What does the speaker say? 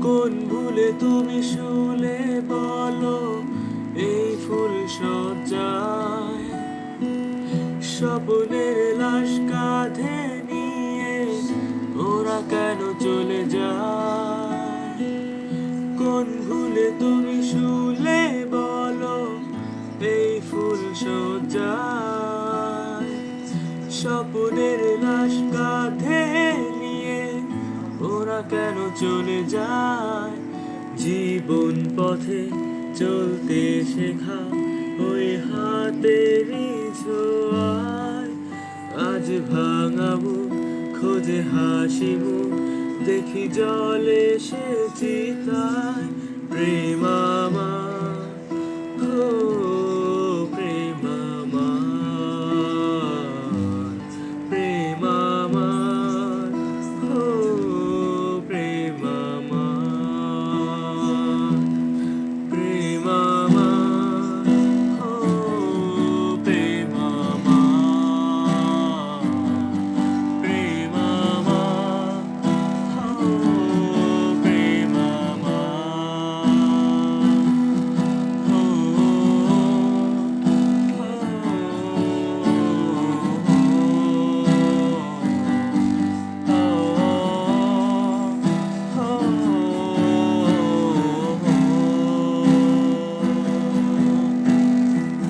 কোন ভুলে তুমি শুলে বলো এই ফুল সজ্জায় স্বপ্নের লাশ কাঁধে নিয়ে ওরা কেন চলে যায়? কোন ভুলে তুমি শুলে বলো এই ফুল সজ্জায় স্বপ্নের লাশ কাঁধে নিয়ে ওরা কেন চলে যায়? জীবন পথে চলতে শেখা ওই হাতেরই ছোঁয়ায় আজ ভাঙাবো খোঁজে হাসি মুখ দেখি জলে এসেছি তাই প্রেম আমার